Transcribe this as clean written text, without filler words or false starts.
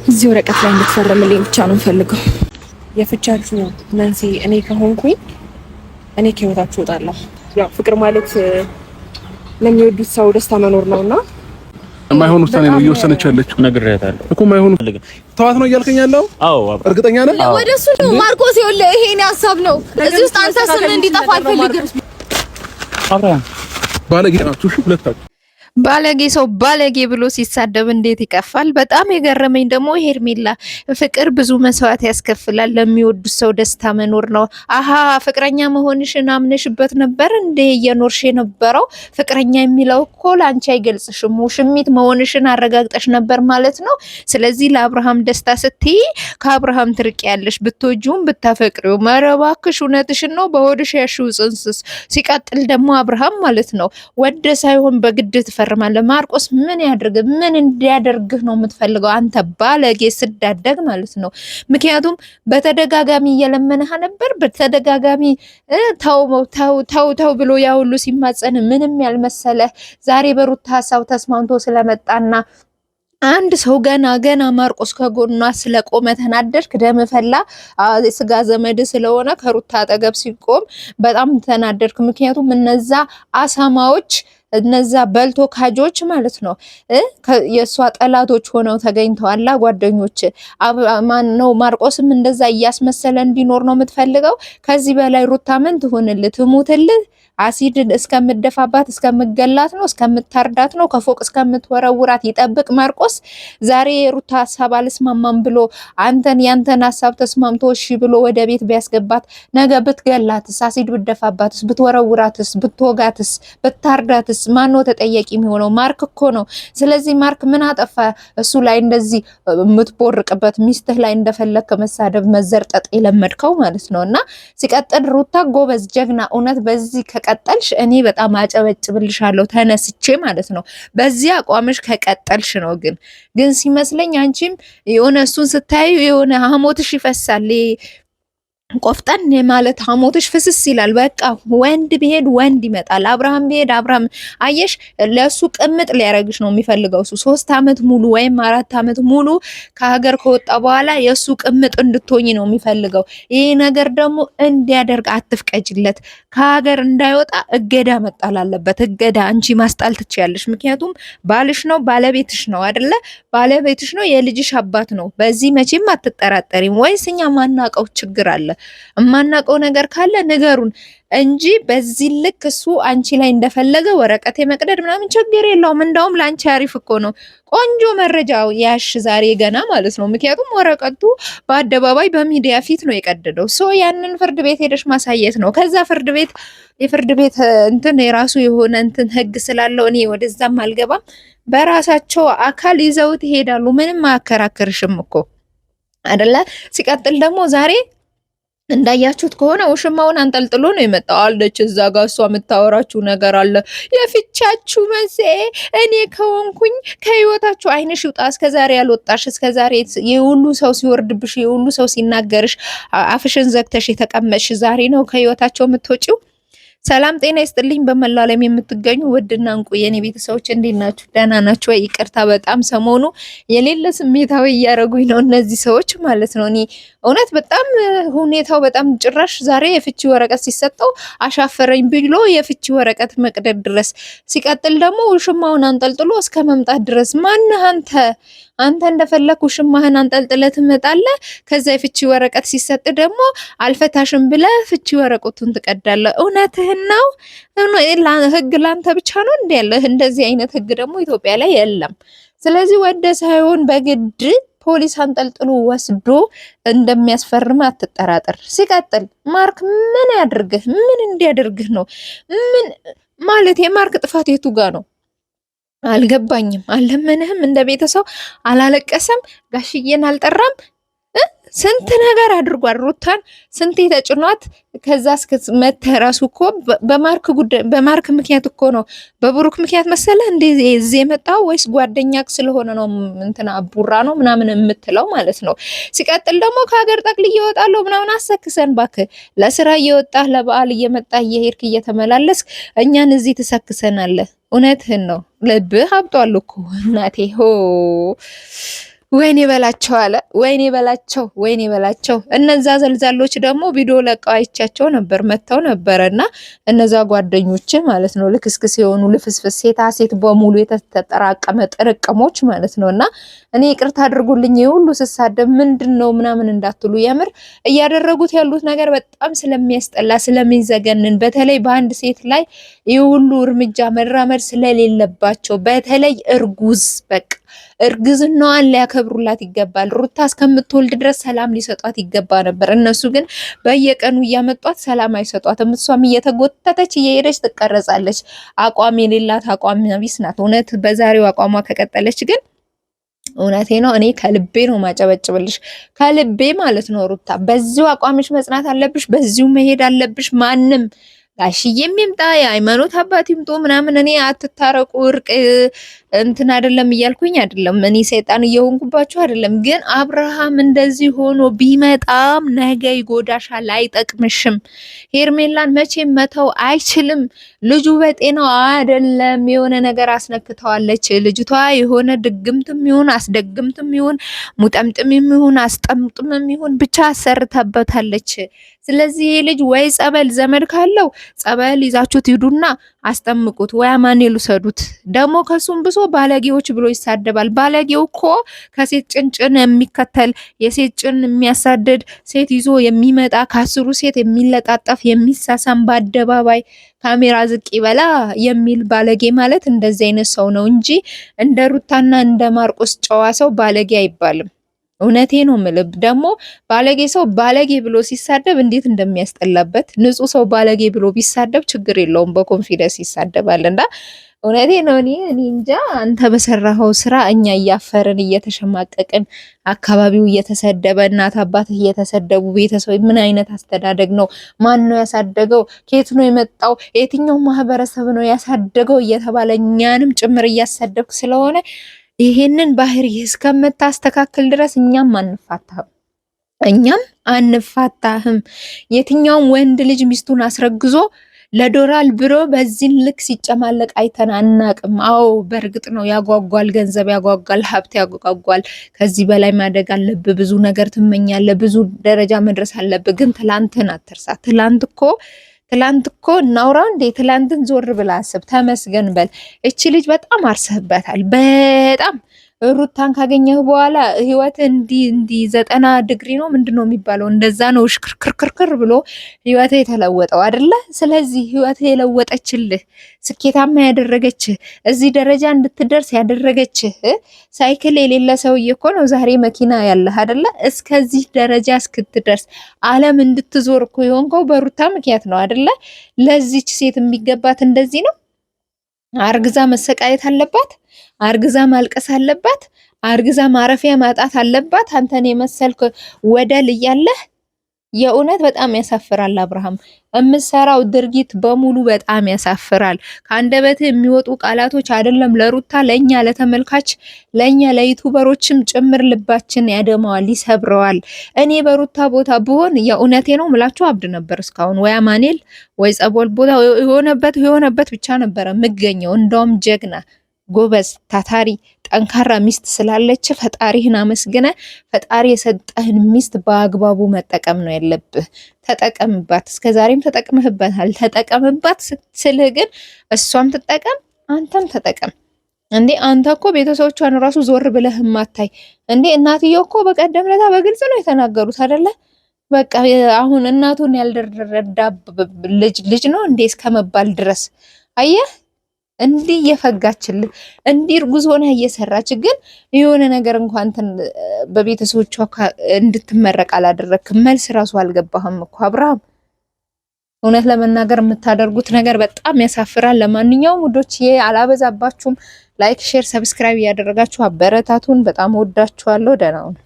እዚህ ወረቀት ላይ እንድትፈርምልኝ ብቻ ነው ፈልገው። የፍቻችሁ መንስኤ እኔ ከሆንኩኝ እኔ ከህይወታችሁ እወጣለሁ። ያው ፍቅር ማለት ለሚወዱት ሰው ደስታ መኖር ነውና የማይሆን ውሳኔ ነው እየወሰነች ያለችው። ነግሬያታለሁ እኮ የማይሆን ተዋት ነው እያልከኝ ያለው? አዎ እርግጠኛ ነህ? ወደሱ ነው ማርቆስ፣ ይኸውልህ ይሄኔ ሀሳብ ነው። እዚህ ውስጥ አንተ ስም እንዲጠፋ አልፈልግም። አብርሃም ባለጌ ናችሁ ሁለታችሁ። ባለጌ ሰው ባለጌ ብሎ ሲሳደብ እንዴት ይቀፋል። በጣም የገረመኝ ደግሞ ሄርሜላ ፍቅር ብዙ መስዋዕት ያስከፍላል፣ ለሚወዱት ሰው ደስታ መኖር ነው። አሃ ፍቅረኛ መሆንሽን አምነሽበት ነበር እንዴ እየኖርሽ የነበረው? ፍቅረኛ የሚለው እኮ ላንቺ አይገልጽሽም፣ ውሽሚት መሆንሽን አረጋግጠሽ ነበር ማለት ነው። ስለዚህ ለአብርሃም ደስታ ስትይ ከአብርሃም ትርቂያለሽ፣ ብትወጂውም ብታፈቅሪው። ኧረ እባክሽ እውነትሽን ነው፣ በሆድሽ ያሽው ጽንስስ። ሲቀጥል ደግሞ አብርሃም ማለት ነው ወደ ሳይሆን በግድ ፈርማለ። ማርቆስ ምን ያድርግ? ምን እንዲያደርግህ ነው የምትፈልገው አንተ ባለጌ ስዳደግ ማለት ነው። ምክንያቱም በተደጋጋሚ እየለመነህ ነበር። በተደጋጋሚ ተው ብሎ ያ ሁሉ ሲማጸን ምንም ያልመሰለ ዛሬ በሩታ ሀሳብ ተስማምቶ ስለመጣና አንድ ሰው ገና ማርቆስ ከጎኗ ስለቆመ ተናደድክ፣ ደም ፈላ። ስጋ ዘመድ ስለሆነ ከሩታ አጠገብ ሲቆም በጣም ተናደድክ። ምክንያቱም እነዛ አሳማዎች እነዛ በልቶ ካጆች ማለት ነው የእሷ ጠላቶች ሆነው ተገኝተዋላ ጓደኞች። ማን ነው ማርቆስም እንደዛ እያስመሰለ እንዲኖር ነው የምትፈልገው? ከዚህ በላይ ሩታ ምን ትሆንልህ? ትሙትልህ? አሲድ እስከምደፋባት እስከምገላት ነው? እስከምታርዳት ነው? ከፎቅ እስከምትወረውራት ይጠብቅ ማርቆስ። ዛሬ የሩታ ሀሳብ አልስማማም ብሎ አንተን ያንተን ሀሳብ ተስማምቶ እሺ ብሎ ወደ ቤት ቢያስገባት ነገ ብትገላትስ? አሲድ ብደፋባትስ? ብትወረውራትስ? ብትወጋትስ? ብታርዳትስ? ማነው ተጠያቂ የሚሆነው? ማርክ እኮ ነው። ስለዚህ ማርክ ምን አጠፋ? እሱ ላይ እንደዚህ የምትቦርቅበት ሚስትህ ላይ እንደፈለክ መሳደብ መዘርጠጥ የለመድከው ማለት ነው። እና ሲቀጥል ሩታ ጎበዝ ጀግና፣ እውነት በዚህ ከቀጠልሽ እኔ በጣም አጨበጭብልሻለሁ ተነስቼ ማለት ነው። በዚህ አቋምሽ ከቀጠልሽ ነው። ግን ሲመስለኝ አንቺም የሆነ እሱን ስታዩ የሆነ ሀሞትሽ ይፈሳል። ቆፍጠን ማለት ሀሞትሽ ፍስስ ይላል። በቃ ወንድ ቢሄድ ወንድ ይመጣል። አብርሃም ቢሄድ አብርሃም አየሽ፣ ለሱ ቅምጥ ሊያረግሽ ነው የሚፈልገው። እሱ 3 አመት ሙሉ ወይም 4 አመት ሙሉ ከሀገር ከወጣ በኋላ የሱ ቅምጥ እንድትሆኝ ነው የሚፈልገው። ይሄ ነገር ደግሞ እንዲያደርግ አትፍቀጅለት። ከሀገር እንዳይወጣ እገዳ መጣል አለበት። እገዳ አንቺ ማስጣል ትችያለሽ። ምክንያቱም ባልሽ ነው፣ ባለቤትሽ ነው አይደለ? ባለቤትሽ ነው፣ የልጅሽ አባት ነው። በዚህ መቼም አትጠራጠሪም። ወይስ እኛ ማናቀው ችግር አለ? እማናቀው ነገር ካለ ንገሩን እንጂ በዚህ ልክ እሱ አንቺ ላይ እንደፈለገ ወረቀት የመቅደድ ምናምን ችግር የለውም። እንደውም ላንቺ አሪፍ እኮ ነው። ቆንጆ መረጃ ያሽ ዛሬ ገና ማለት ነው። ምክንያቱም ወረቀቱ በአደባባይ በሚዲያ ፊት ነው የቀደደው። ሶ ያንን ፍርድ ቤት ሄደሽ ማሳየት ነው። ከዛ የፍርድ ቤት እንትን የራሱ የሆነ እንትን ህግ ስላለው እኔ ወደዛም አልገባም። በራሳቸው አካል ይዘውት ይሄዳሉ። ምንም አያከራክርሽም እኮ አይደለ? ሲቀጥል ደግሞ ዛሬ እንዳያችሁት ከሆነ ውሽማውን አንጠልጥሎ ነው የመጣው። አለች እዛ ጋር እሷ የምታወራችሁ ነገር አለ። የፍቻችሁ መንስኤ እኔ ከሆንኩኝ ከህይወታችሁ አይንሽ ይውጣ። እስከዛሬ ያልወጣሽ፣ እስከዛሬ የሁሉ ሰው ሲወርድብሽ፣ የሁሉ ሰው ሲናገርሽ አፍሽን ዘግተሽ የተቀመጥሽ ዛሬ ነው ከህይወታቸው የምትወጪው። ሰላም ጤና ይስጥልኝ። በመላው ዓለም የምትገኙ ውድና እንቁ የኔ ቤተሰቦች እንዴት ናችሁ? ደህና ናችሁ ወይ? ይቅርታ በጣም ሰሞኑ የሌለ ስሜታዊ እያደረጉኝ ነው እነዚህ ሰዎች ማለት ነው። እኔ እውነት በጣም ሁኔታው በጣም ጭራሽ ዛሬ የፍቺ ወረቀት ሲሰጠው አሻፈረኝ ብሎ የፍቺ ወረቀት መቅደድ ድረስ፣ ሲቀጥል ደግሞ ውሽማውን አንጠልጥሎ እስከ መምጣት ድረስ። ማነህ አንተ እንደፈለክ ውሽማህን አንጠልጥለህ ትመጣለህ። ከዛ የፍቺ ወረቀት ሲሰጥ ደግሞ አልፈታሽም ብለህ ፍቺ ወረቀቱን ትቀዳለህ። እውነትህን ነው? ህግ ላንተ ብቻ ነው እንዴ ያለ? እንደዚህ አይነት ህግ ደግሞ ኢትዮጵያ ላይ የለም። ስለዚህ ወደ ሳይሆን በግድ ፖሊስ አንጠልጥሎ ወስዶ እንደሚያስፈርም አትጠራጠር። ሲቀጥል ማርክ ምን ያድርግህ? ምን እንዲያደርግህ ነው? ምን ማለት የማርክ ጥፋት የቱ ጋር ነው? አልገባኝም። አልለመንህም? እንደ ቤተሰብ አላለቀሰም? ጋሽዬን አልጠራም? ስንት ነገር አድርጓል። ሩታን ስንት ተጭኗት ከዛ እስከ መተራሱ እኮ በማርክ ጉዳይ በማርክ ምክንያት እኮ ነው። በብሩክ ምክንያት መሰለ እንዴ እዚህ የመጣው? ወይስ ጓደኛክ ስለሆነ ነው እንትና ቡራ ነው ምናምን የምትለው ማለት ነው። ሲቀጥል ደግሞ ከሀገር ጠቅልዬ እወጣለሁ ምናምን አሰክሰን ባክ። ለስራ እየወጣህ ለበዓል እየመጣህ እየሄድክ እየተመላለስክ እኛን እዚህ ትሰክሰናለህ። እውነትህን ነው። ልብህ አብጧል እኮ እናቴ ሆ ወይኔ በላቸው አለ። ወይኔ በላቸው። እነዛ ዘልዛሎች ደግሞ ቪዲዮ ለቀው አይቻቸው ነበር፣ መተው ነበርና እነዛ ጓደኞች ማለት ነው ልክስክስ የሆኑ ልፍስፍስ ሴት በሙሉ የተጠራቀመ ጥርቅሞች ማለት ነውና እኔ ይቅርታ አድርጉልኝ ሁሉ ስሳደብ ምንድነው ምናምን እንዳትሉ፣ የምር እያደረጉት ያሉት ነገር በጣም ስለሚያስጠላ ስለሚዘገንን፣ በተለይ በአንድ ሴት ላይ ይህ ሁሉ እርምጃ መራመድ ስለሌለባቸው፣ በተለይ እርጉዝ በቃ እርግዝናዋን ሊያከብሩላት ይገባል። ሩታ እስከምትወልድ ድረስ ሰላም ሊሰጧት ይገባ ነበር። እነሱ ግን በየቀኑ እያመጧት ሰላም አይሰጧትም። እሷም እየተጎተተች እየሄደች ትቀረጻለች። አቋም የሌላት አቋም ቢስ ናት። እውነት በዛሬው አቋሟ ከቀጠለች ግን እውነቴ ነው እኔ ከልቤ ነው ማጨበጭብልሽ፣ ከልቤ ማለት ነው። ሩታ በዚሁ አቋምሽ መጽናት አለብሽ፣ በዚሁ መሄድ አለብሽ። ማንም ጋሽዬም ይምጣ የሃይማኖት አባት ይምጡ ምናምን እኔ አትታረቁ እርቅ እንትን አይደለም እያልኩኝ አይደለም፣ እኔ ሰይጣን እየሆንኩባችሁ አይደለም። ግን አብርሃም እንደዚህ ሆኖ ቢመጣም ነገ ይጎዳሻል፣ አይጠቅምሽም። ሄርሜላን መቼም መተው አይችልም። ልጁ በጤናው አይደለም፣ የሆነ ነገር አስነክተዋለች ልጅቷ። የሆነ ድግምትም ይሁን አስደግምትም ይሁን ሙጠምጥም ይሁን አስጠምጥምም ይሁን ብቻ አሰርተበታለች። ስለዚህ ይሄ ልጅ ወይ ጸበል ዘመድ ካለው ጸበል ይዛችሁት ሂዱና አስጠምቁት፣ ወይ አማኑኤል ውሰዱት። ደግሞ ከሱም ብሶ ባለጌዎች ብሎ ይሳደባል። ባለጌው እኮ ከሴት ጭንጭን የሚከተል የሴት ጭን የሚያሳድድ ሴት ይዞ የሚመጣ ከአስሩ ሴት የሚለጣጠፍ የሚሳሳም በአደባባይ ካሜራ ዝቅ ይበላ የሚል ባለጌ ማለት እንደዚህ አይነት ሰው ነው እንጂ እንደ ሩታና እንደ ማርቆስ ጨዋ ሰው ባለጌ አይባልም። እውነቴ ነው የምልህ። ደግሞ ባለጌ ሰው ባለጌ ብሎ ሲሳደብ እንዴት እንደሚያስጠላበት፣ ንጹህ ሰው ባለጌ ብሎ ቢሳደብ ችግር የለውም፣ በኮንፊደንስ ይሳደባልና እውነቴ ነው። እኔ እንጃ አንተ በሰራኸው ስራ እኛ እያፈርን እየተሸማቀቅን፣ አካባቢው እየተሰደበ፣ እናት አባት እየተሰደቡ፣ ቤተሰብ ምን አይነት አስተዳደግ ነው? ማን ነው ያሳደገው? ከየት ነው የመጣው? የትኛው ማህበረሰብ ነው ያሳደገው? እየተባለ እኛንም ጭምር እያሰደብክ ስለሆነ ይሄንን ባህሪ እስከምታስተካክል ድረስ እኛም አንፋታህም። የትኛውም ወንድ ልጅ ሚስቱን አስረግዞ ለዶላር ብሎ በዚህ ልክ ሲጨማለቅ አይተን አናቅም። አዎ በእርግጥ ነው ያጓጓል፣ ገንዘብ ያጓጓል፣ ሀብት ያጓጓል። ከዚህ በላይ ማደግ አለብህ፣ ብዙ ነገር ትመኛለህ፣ ብዙ ደረጃ መድረስ አለብህ። ግን ትላንትን አትርሳ። ትላንት እኮ እናውራ እንዴ? ትላንትን ዞር ብላ አስብ፣ ተመስገን በል። እቺ ልጅ በጣም አርሰህበታል። በጣም ሩታን ካገኘህ በኋላ ህይወት እንዲ 90 ዲግሪ ነው ምንድነው የሚባለው? እንደዛ ነው ሽክርክርክር ብሎ ህይወት የተለወጠው አይደለ? ስለዚህ ህይወት የለወጠችልህ ስኬታማ ያደረገችህ እዚህ ደረጃ እንድትደርስ ያደረገችህ ሳይክል የሌለ ሰውዬ እኮ ነው ዛሬ መኪና ያለህ አይደለ? እስከዚህ ደረጃ እስክትደርስ ዓለም እንድትዞር እኮ የሆንከው በሩታ ምክንያት ነው አይደለ? ለዚች ሴት የሚገባት እንደዚህ ነው። አርግዛ መሰቃየት አለባት። አርግዛ ማልቀስ አለባት። አርግዛ ማረፊያ ማጣት አለባት። አንተን የመሰልክ ወደል እያለህ የእውነት በጣም ያሳፍራል። አብርሃም የምሰራው ድርጊት በሙሉ በጣም ያሳፍራል። ከአንደበት የሚወጡ ቃላቶች አይደለም ለሩታ ለኛ ለተመልካች ለኛ ለዩቲዩበሮችም ጭምር ልባችን ያደማዋል፣ ይሰብረዋል። እኔ በሩታ ቦታ ብሆን የእውነቴ ነው ምላችሁ አብድ ነበር እስካሁን። ወይ አማኑኤል ወይ ጸበል ቦታ የሆነበት ብቻ ነበረ የምገኘው። እንደውም ጀግና ጎበዝ ታታሪ ጠንካራ ሚስት ስላለች ፈጣሪህን አመስግነ ፈጣሪ የሰጠህን ሚስት በአግባቡ መጠቀም ነው ያለብህ። ተጠቀምባት። እስከዛሬም ተጠቅመህበታል። ተጠቀምባት ስትልህ ግን እሷም ትጠቀም አንተም ተጠቀም። እንዴ አንተ እኮ ቤተሰቦቿን ራሱ ዞር ብለህ ማታይ እንዴ? እናትየው እኮ በቀደም ለታ በግልጽ ነው የተናገሩት አይደለ? በቃ አሁን እናቱን ያልደረዳ ልጅ ነው እንዴ እስከመባል ድረስ አየህ። እንዲህ እየፈጋችልህ እንዲህ እርጉዝ ሆነ እየሰራች ግን የሆነ ነገር እንኳን በቤተሰቦቿ እንድትመረቅ አላደረክም። መልስ ራሱ አልገባህም እኮ አብርሃም። እውነት ለመናገር የምታደርጉት ነገር በጣም ያሳፍራል። ለማንኛውም ውዶች አላበዛባችሁም። ላይክ፣ ሼር፣ ሰብስክራይብ እያደረጋችሁ አበረታቱን። በጣም ወዳችኋለሁ። ደህና ሁኑ።